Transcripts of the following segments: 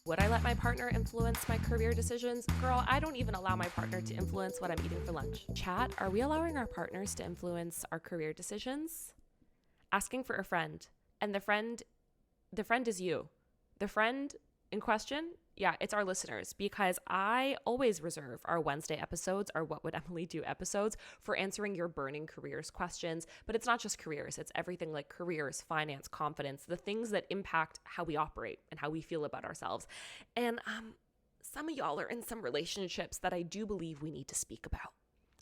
Would I let my partner influence my career decisions? Girl, I don't even allow my partner to influence what I'm eating for lunch. Chat, are we allowing our partners to influence our career decisions? Asking for a friend. And the friend is you. The friend in question, yeah, it's our listeners, because I always reserve our Wednesday episodes, our What Would Emily Do episodes, for answering your burning careers questions. But it's not just careers, it's everything like careers, finance, confidence, the things that impact how we operate and how we feel about ourselves. And some of y'all are in some relationships that I do believe we need to speak about.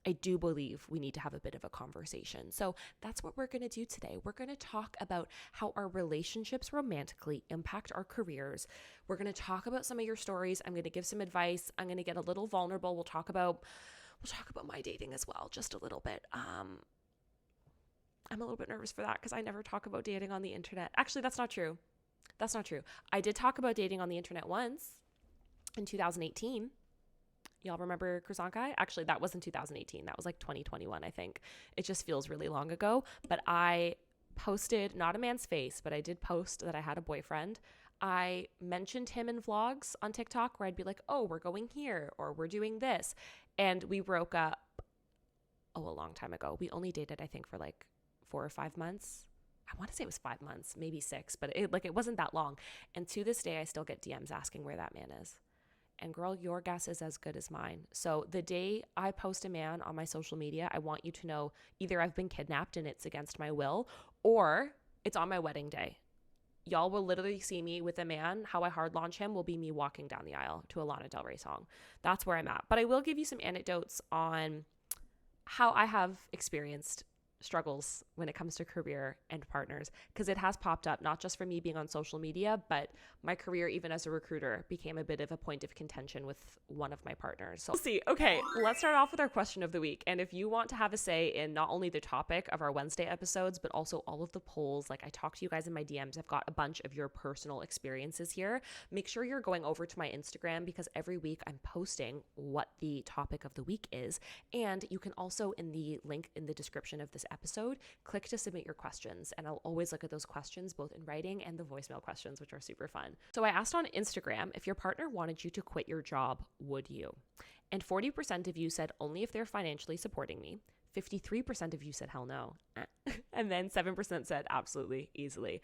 I do believe we need to have a bit of a conversation. So that's what we're going to do today. We're going to talk about how our relationships romantically impact our careers. We're going to talk about some of your stories. I'm going to give some advice. I'm going to get a little vulnerable. We'll talk about my dating as well, just a little bit. I'm a little bit nervous for that because I never talk about dating on the internet. Actually, that's not true. I did talk about dating on the internet once in 2018. Y'all remember Croissant Guy? Actually, that wasn't 2018. That was like 2021, I think. It just feels really long ago. But I posted, not a man's face, but I did post that I had a boyfriend. I mentioned him in vlogs on TikTok where I'd be like, oh, we're going here or we're doing this. And we broke up, a long time ago. We only dated, I think, for like 4 or 5 months. I want to say it was 5 months, maybe 6, but it wasn't that long. And to this day, I still get DMs asking where that man is. And girl, your guess is as good as mine. So the day I post a man on my social media, I want you to know either I've been kidnapped and it's against my will, or it's on my wedding day. Y'all will literally see me with a man. How I hard launch him will be me walking down the aisle to a Lana Del Rey song. That's where I'm at. But I will give you some anecdotes on how I have experienced struggles when it comes to career and partners, because it has popped up, not just for me being on social media, but my career even as a recruiter became a bit of a point of contention with one of my partners. So we'll see. Okay, let's start off with our question of the week. And if you want to have a say in not only the topic of our Wednesday episodes, but also all of the polls, like I talked to you guys in my DMs, I've got a bunch of your personal experiences here. Make sure you're going over to my Instagram, because every week I'm posting what the topic of the week is. And you can also, in the link in the description of this episode, click to submit your questions, and I'll always look at those questions both in writing and the voicemail questions, which are super fun. So I asked on Instagram, if your partner wanted you to quit your job, would you? And 40% of you said only if they're financially supporting me. 53% of you said hell no. And then 7% said absolutely, easily.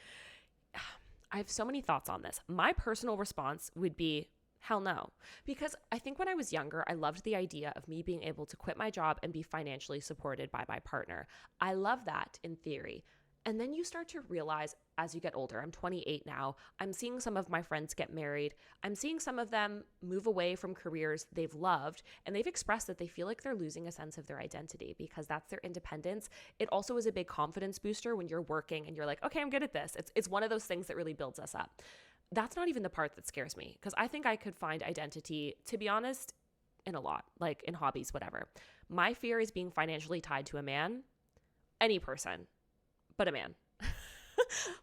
I have so many thoughts on this. My personal response would be hell no. Because I think when I was younger, I loved the idea of me being able to quit my job and be financially supported by my partner. I love that in theory. And then you start to realize as you get older, I'm 28 now, I'm seeing some of my friends get married. I'm seeing some of them move away from careers they've loved, and they've expressed that they feel like they're losing a sense of their identity because that's their independence. It also is a big confidence booster when you're working and you're like, okay, I'm good at this. It's one of those things that really builds us up. That's not even the part that scares me, because I think I could find identity, to be honest, in a lot, like in hobbies, whatever. My fear is being financially tied to a man, any person, but a man.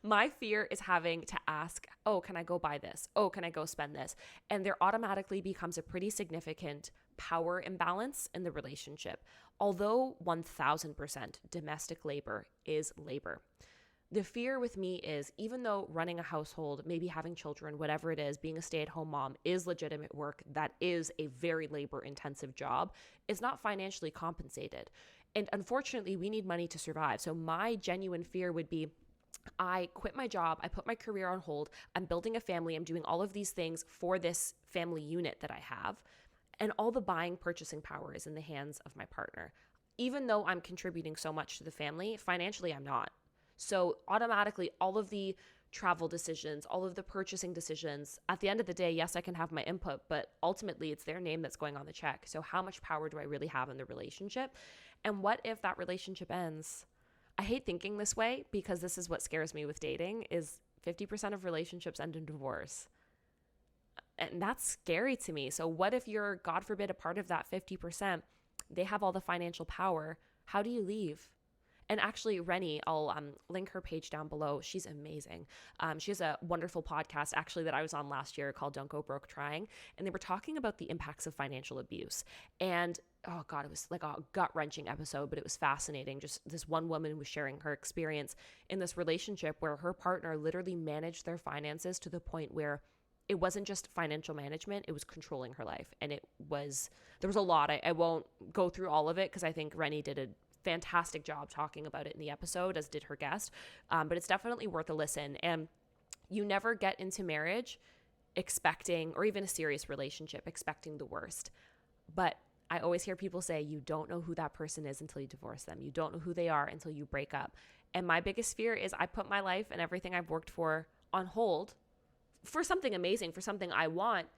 My fear is having to ask, oh, can I go buy this? Oh, can I go spend this? And there automatically becomes a pretty significant power imbalance in the relationship. Although 1000% domestic labor is labor. The fear with me is, even though running a household, maybe having children, whatever it is, being a stay-at-home mom is legitimate work, that is a very labor-intensive job, it's not financially compensated. And unfortunately, we need money to survive. So my genuine fear would be, I quit my job, I put my career on hold, I'm building a family, I'm doing all of these things for this family unit that I have, and all the buying, purchasing power is in the hands of my partner. Even though I'm contributing so much to the family, financially I'm not. So automatically, all of the travel decisions, all of the purchasing decisions, at the end of the day, yes, I can have my input, but ultimately it's their name that's going on the check. So how much power do I really have in the relationship? And what if that relationship ends? I hate thinking this way, because this is what scares me with dating, is 50% of relationships end in divorce. And that's scary to me. So what if you're, God forbid, a part of that 50%, they have all the financial power? How do you leave? And actually, Rennie, I'll link her page down below. She's amazing. She has a wonderful podcast, actually, that I was on last year called Don't Go Broke Trying. And they were talking about the impacts of financial abuse. And, oh God, it was like a gut-wrenching episode, but it was fascinating. Just this one woman was sharing her experience in this relationship where her partner literally managed their finances to the point where it wasn't just financial management, it was controlling her life. And there was a lot. I won't go through all of it because I think Rennie did a fantastic job talking about it in the episode, as did her guest. But it's definitely worth a listen. And you never get into marriage expecting, or even a serious relationship, expecting the worst. But I always hear people say, you don't know who that person is until you divorce them. You don't know who they are until you break up. And my biggest fear is I put my life and everything I've worked for on hold for something amazing, for something I want,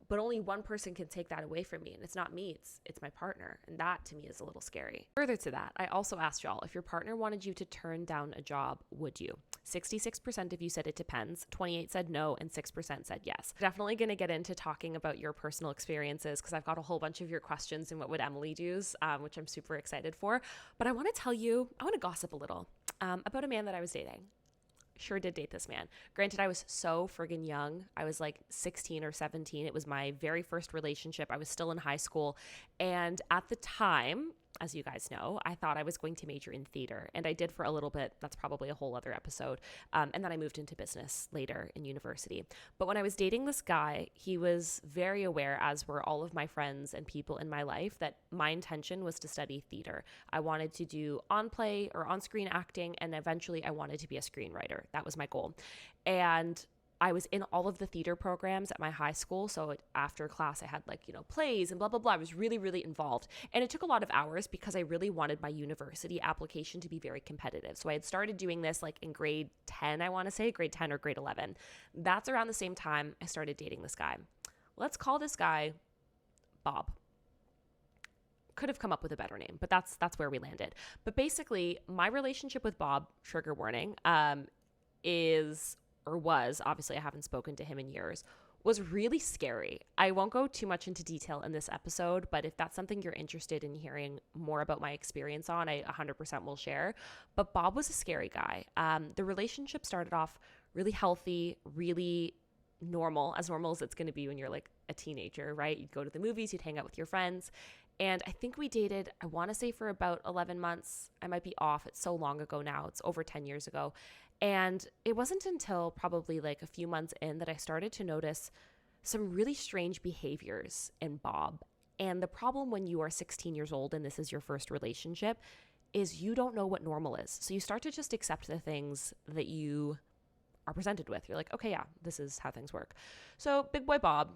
but only one person can take that away from me. And it's not me, it's my partner. And that to me is a little scary. Further to that, I also asked y'all, if your partner wanted you to turn down a job, would you? 66% of you said it depends, 28% said no, and 6% said yes. Definitely going to get into talking about your personal experiences because I've got a whole bunch of your questions in What Would Emily Do's, which I'm super excited for. But I want to gossip a little about a man that I was dating. Sure did date this man. Granted, I was so friggin' young. I was like 16 or 17. It was my very first relationship. I was still in high school. And at the time, as you guys know, I thought I was going to major in theater. And I did for a little bit. That's probably a whole other episode. And then I moved into business later in university. But when I was dating this guy, he was very aware, as were all of my friends and people in my life, that my intention was to study theater. I wanted to do on-play or on-screen acting, and eventually I wanted to be a screenwriter. That was my goal. And I was in all of the theater programs at my high school. So after class, I had plays and blah, blah, blah. I was really, really involved. And it took a lot of hours because I really wanted my university application to be very competitive. So I had started doing this in grade 10, I want to say, grade 10 or grade 11. That's around the same time I started dating this guy. Let's call this guy Bob. Could have come up with a better name, but that's where we landed. But basically, my relationship with Bob, trigger warning, was, obviously I haven't spoken to him in years, was really scary. I won't go too much into detail in this episode, but if that's something you're interested in hearing more about my experience on, I 100% will share. But Bob was a scary guy. The relationship started off really healthy, really normal as it's going to be when you're a teenager, right? You'd go to the movies, you'd hang out with your friends. And I think we dated, I want to say for about 11 months. I might be off. It's so long ago now. It's over 10 years ago. And it wasn't until probably a few months in that I started to notice some really strange behaviors in Bob. And the problem when you are 16 years old and this is your first relationship is you don't know what normal is. So you start to just accept the things that you are presented with. You're like, okay, yeah, this is how things work. So big boy Bob,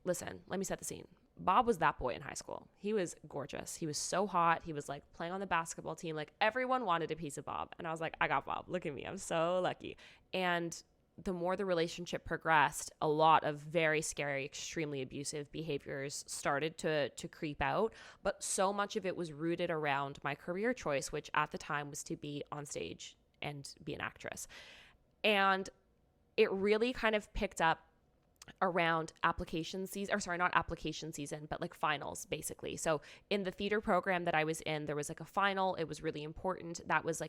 listen, let me set the scene. Bob was that boy in high school. He was gorgeous. He was so hot. He was playing on the basketball team. Everyone wanted a piece of Bob. And I was like, I got Bob. Look at me. I'm so lucky. And the more the relationship progressed, a lot of very scary, extremely abusive behaviors started to creep out. But so much of it was rooted around my career choice, which at the time was to be on stage and be an actress. And it really kind of picked up around application season, or sorry, not application season, but finals basically. So in the theater program that I was in, there was a final. It was really important. That was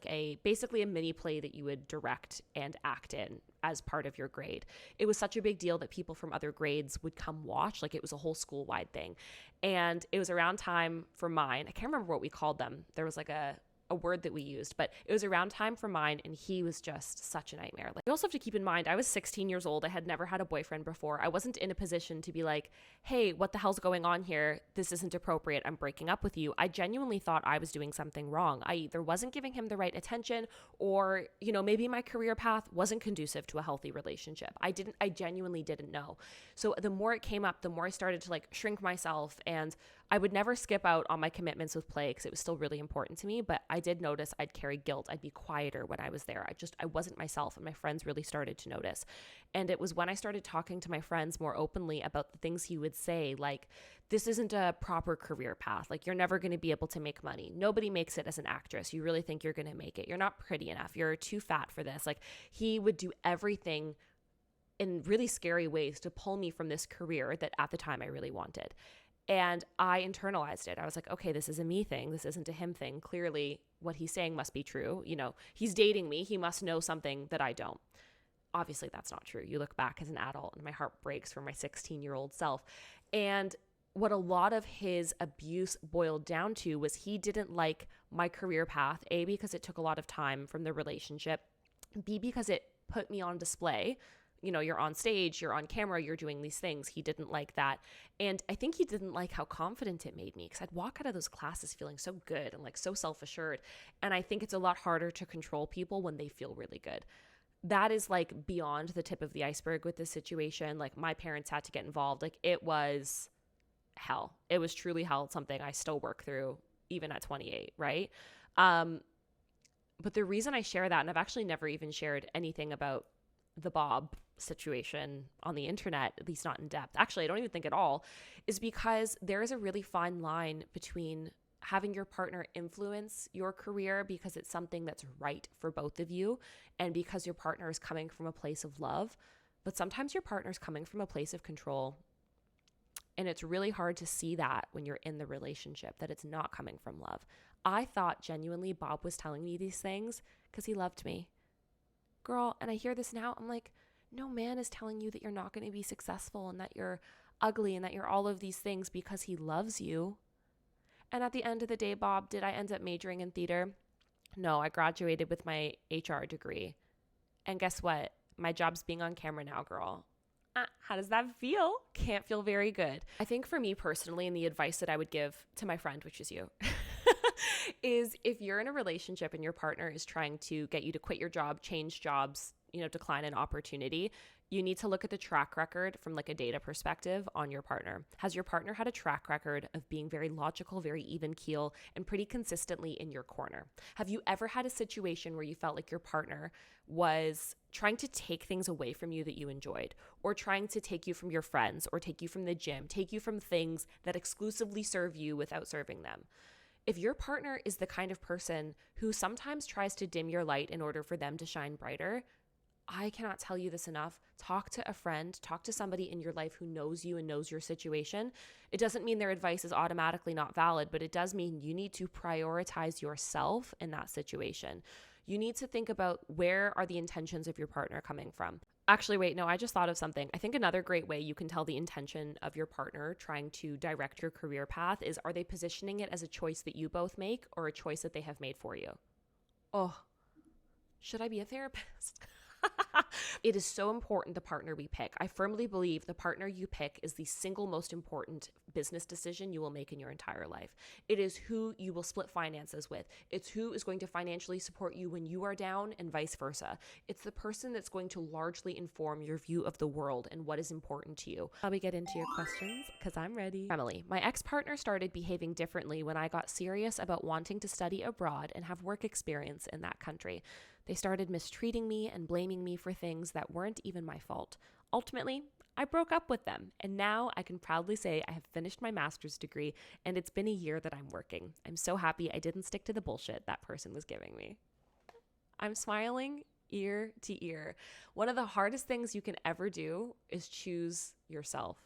basically a mini play that you would direct and act in as part of your grade. It was such a big deal that people from other grades would come watch. It was a whole school-wide thing. And it was around time for mine. I can't remember what we called them. There was a word that we used, but it was around time for mine, and he was just such a nightmare. You also have to keep in mind, I was 16 years old. I had never had a boyfriend before. I wasn't in a position to be like, hey, what the hell's going on here? This isn't appropriate. I'm breaking up with you. I genuinely thought I was doing something wrong. I either wasn't giving him the right attention, or, maybe my career path wasn't conducive to a healthy relationship. I genuinely didn't know. So the more it came up, the more I started to shrink myself, and I would never skip out on my commitments with play because it was still really important to me, but I did notice I'd carry guilt. I'd be quieter when I was there. I wasn't myself, and my friends really started to notice. And it was when I started talking to my friends more openly about the things he would say, this isn't a proper career path. You're never going to be able to make money. Nobody makes it as an actress. You really think you're going to make it. You're not pretty enough. You're too fat for this. He would do everything in really scary ways to pull me from this career that at the time I really wanted. And I internalized it. I was like, okay, this is a me thing. This isn't a him thing. Clearly, what he's saying must be true. He's dating me. He must know something that I don't. Obviously, that's not true. You look back as an adult, and my heart breaks for my 16-year-old self. And what a lot of his abuse boiled down to was he didn't like my career path, A, because it took a lot of time from the relationship, B, because it put me on display you're on stage, you're on camera, you're doing these things. He didn't like that. And I think he didn't like how confident it made me, because I'd walk out of those classes feeling so good and like so self-assured. And I think it's a lot harder to control people when they feel really good. That is like beyond the tip of the iceberg with this situation. Like, my parents had to get involved. Like, it was hell. It was truly hell. It's something I still work through even at 28, right? But the reason I share that, and I've actually never even shared anything about the Bob situation on the internet, at least not in depth. Actually, I don't even think at all, is because there is a really fine line between having your partner influence your career because it's something that's right for both of you and because your partner is coming from a place of love. But sometimes your partner's coming from a place of control. And it's really hard to see that when you're in the relationship, that it's not coming from love. I thought genuinely Bob was telling me these things because he loved me. Girl, and I hear this now, I'm like, no man is telling you that you're not going to be successful and that you're ugly and that you're all of these things because he loves you. And at the end of the day, Bob, did I end up majoring in theater? No, I graduated with my HR degree. And guess what? My job's being on camera now, girl. How does that feel? Can't feel very good. I think for me personally, and the advice that I would give to my friend, which is you, is if you're in a relationship and your partner is trying to get you to quit your job, change jobs, decline an opportunity, you need to look at the track record from like a data perspective on your partner. Has your partner had a track record of being very logical, very even keel, and pretty consistently in your corner? Have you ever had a situation where you felt like your partner was trying to take things away from you that you enjoyed, or trying to take you from your friends, or take you from the gym, take you from things that exclusively serve you without serving them? If your partner is the kind of person who sometimes tries to dim your light in order for them to shine brighter, I cannot tell you this enough. Talk to a friend, talk to somebody in your life who knows you and knows your situation. It doesn't mean their advice is automatically not valid, but it does mean you need to prioritize yourself in that situation. You need to think about, where are the intentions of your partner coming from? Actually, wait, no, I just thought of something. I think another great way you can tell the intention of your partner trying to direct your career path is, are they positioning it as a choice that you both make or a choice that they have made for you? Oh, should I be a therapist? It is so important the partner we pick. I firmly believe the partner you pick is the single most important business decision you will make in your entire life. It is who you will split finances with. It's who is going to financially support you when you are down, and vice versa. It's the person that's going to largely inform your view of the world and what is important to you. Shall we get into your questions? Because I'm ready. Emily, my ex-partner started behaving differently when I got serious about wanting to study abroad and have work experience in that country. They started mistreating me and blaming me for things that weren't even my fault. Ultimately, I broke up with them, and now I can proudly say I have finished my master's degree, and it's been a year that I'm working. I'm so happy I didn't stick to the bullshit that person was giving me. I'm smiling ear to ear. One of the hardest things you can ever do is choose yourself.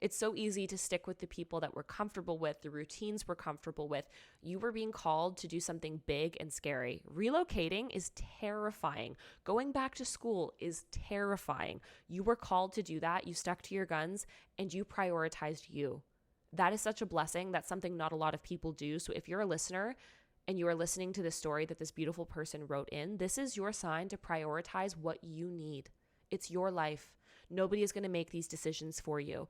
It's so easy to stick with the people that we're comfortable with, the routines we're comfortable with. You were being called to do something big and scary. Relocating is terrifying. Going back to school is terrifying. You were called to do that. You stuck to your guns and you prioritized you. That is such a blessing. That's something not a lot of people do. So if you're a listener and you are listening to the story that this beautiful person wrote in, this is your sign to prioritize what you need. It's your life. Nobody is going to make these decisions for you.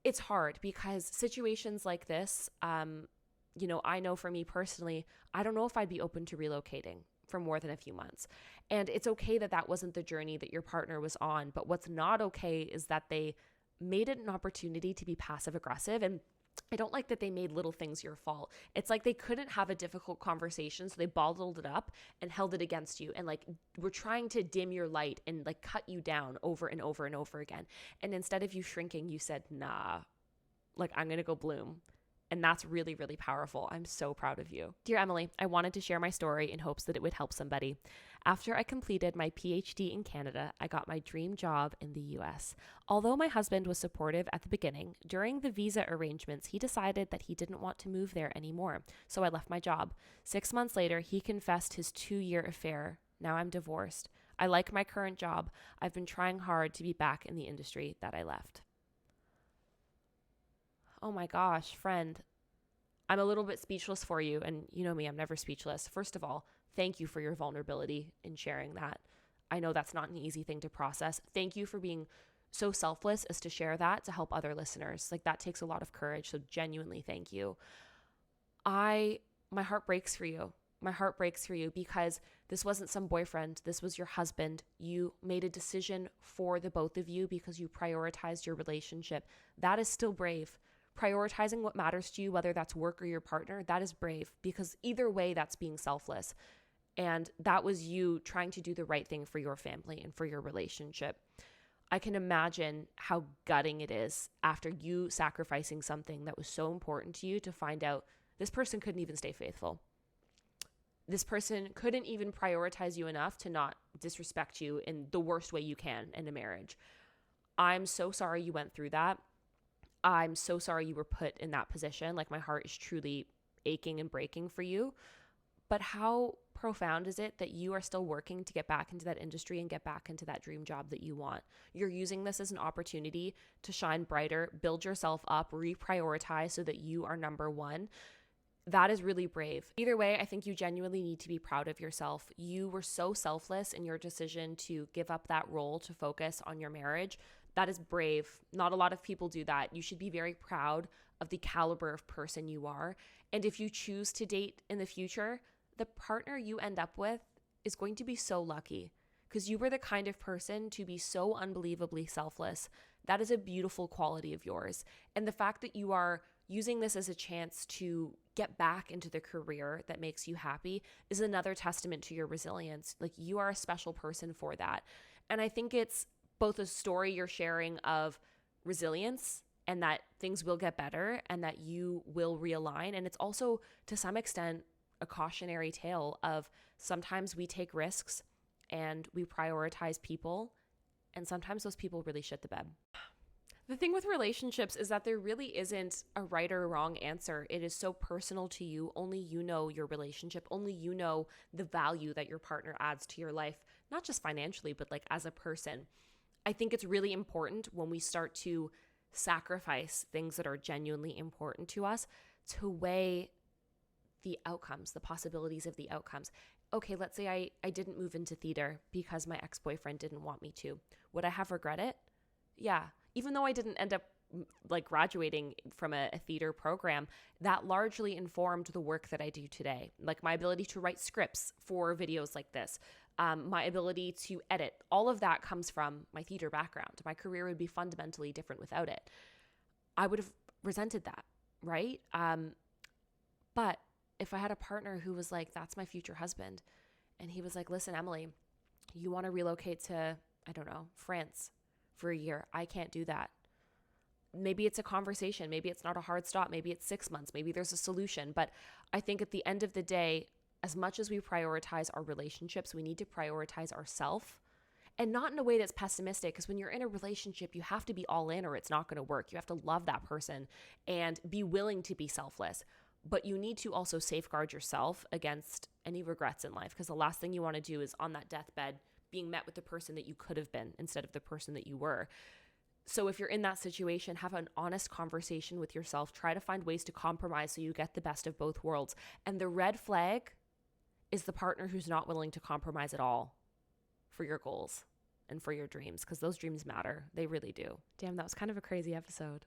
It's hard because situations like this, I know for me personally, I don't know if I'd be open to relocating for more than a few months. And it's okay that that wasn't the journey that your partner was on. But what's not okay is that they made it an opportunity to be passive aggressive. And I don't like that they made little things your fault. It's like they couldn't have a difficult conversation, so they bottled it up and held it against you, and like were trying to dim your light and like cut you down over and over and over again. And instead of you shrinking, you said, nah, like I'm going to go bloom. And that's really, really powerful. I'm so proud of you. Dear Emily, I wanted to share my story in hopes that it would help somebody. After I completed my PhD in Canada, I got my dream job in the US. Although my husband was supportive at the beginning, during the visa arrangements, he decided that he didn't want to move there anymore. So I left my job. 6 months later, he confessed his 2-year affair. Now I'm divorced. I like my current job. I've been trying hard to be back in the industry that I left. Oh my gosh, friend, I'm a little bit speechless for you. And you know me, I'm never speechless. First of all, thank you for your vulnerability in sharing that. I know that's not an easy thing to process. Thank you for being so selfless as to share that to help other listeners. Like, that takes a lot of courage. So genuinely, thank you. My heart breaks for you. My heart breaks for you because this wasn't some boyfriend. This was your husband. You made a decision for the both of you because you prioritized your relationship. That is still brave. Prioritizing what matters to you, whether that's work or your partner, that is brave, because either way, that's being selfless. And that was you trying to do the right thing for your family and for your relationship. I can imagine how gutting it is after you sacrificing something that was so important to you to find out this person couldn't even stay faithful. This person couldn't even prioritize you enough to not disrespect you in the worst way you can in a marriage. I'm so sorry you went through that. I'm so sorry you were put in that position. Like, my heart is truly aching and breaking for you. But how profound is it that you are still working to get back into that industry and get back into that dream job that you want? You're using this as an opportunity to shine brighter, build yourself up, reprioritize so that you are number one. That is really brave. Either way, I think you genuinely need to be proud of yourself. You were so selfless in your decision to give up that role to focus on your marriage. That is brave. Not a lot of people do that. You should be very proud of the caliber of person you are. And if you choose to date in the future, the partner you end up with is going to be so lucky because you were the kind of person to be so unbelievably selfless. That is a beautiful quality of yours. And the fact that you are using this as a chance to get back into the career that makes you happy is another testament to your resilience. Like, you are a special person for that. And I think it's both a story you're sharing of resilience and that things will get better and that you will realign. And it's also, to some extent, a cautionary tale of sometimes we take risks and we prioritize people, and sometimes those people really shit the bed. The thing with relationships is that there really isn't a right or wrong answer. It is so personal to you. Only you know your relationship. Only you know the value that your partner adds to your life, not just financially, but like as a person. I think it's really important when we start to sacrifice things that are genuinely important to us to weigh the outcomes, the possibilities of the outcomes. Okay, let's say I didn't move into theater because my ex-boyfriend didn't want me to. Would I have regret it? Yeah. Even though I didn't end up like graduating from a theater program, that largely informed the work that I do today. Like, my ability to write scripts for videos like this, my ability to edit, all of that comes from my theater background. My career would be fundamentally different without it. I would have resented that, right? But if I had a partner who was like, that's my future husband, and he was like, listen, Emily, you want to relocate to, I don't know, France for a year. I can't do that. Maybe it's a conversation. Maybe it's not a hard stop. Maybe it's 6 months. Maybe there's a solution. But I think at the end of the day, as much as we prioritize our relationships, we need to prioritize ourselves, and not in a way that's pessimistic. Because when you're in a relationship, you have to be all in or it's not going to work. You have to love that person and be willing to be selfless. But you need to also safeguard yourself against any regrets in life, because the last thing you want to do is on that deathbed being met with the person that you could have been instead of the person that you were. So if you're in that situation, have an honest conversation with yourself. Try to find ways to compromise so you get the best of both worlds. And the red flag is the partner who's not willing to compromise at all for your goals and for your dreams, because those dreams matter. They really do. Damn, that was kind of a crazy episode.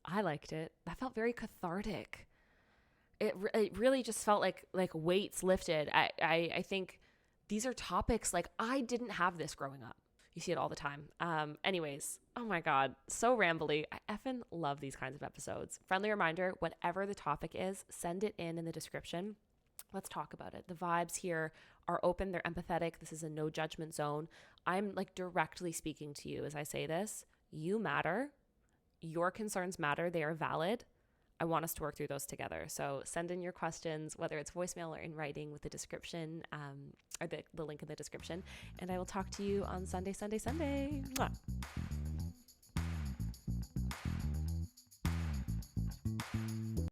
I liked it. That felt very cathartic. It really just felt like weights lifted. I think these are topics like I didn't have this growing up. You see it all the time. Anyways, oh my God, so rambly. I effing love these kinds of episodes. Friendly reminder, whatever the topic is, send it in the description. Let's talk about it. The vibes here are open. They're empathetic. This is a no judgment zone. I'm like directly speaking to you as I say this. You matter. Your concerns matter. They are valid. I want us to work through those together. So send in your questions, whether it's voicemail or in writing, with the description or the link in the description. And I will talk to you on Sunday. Mwah.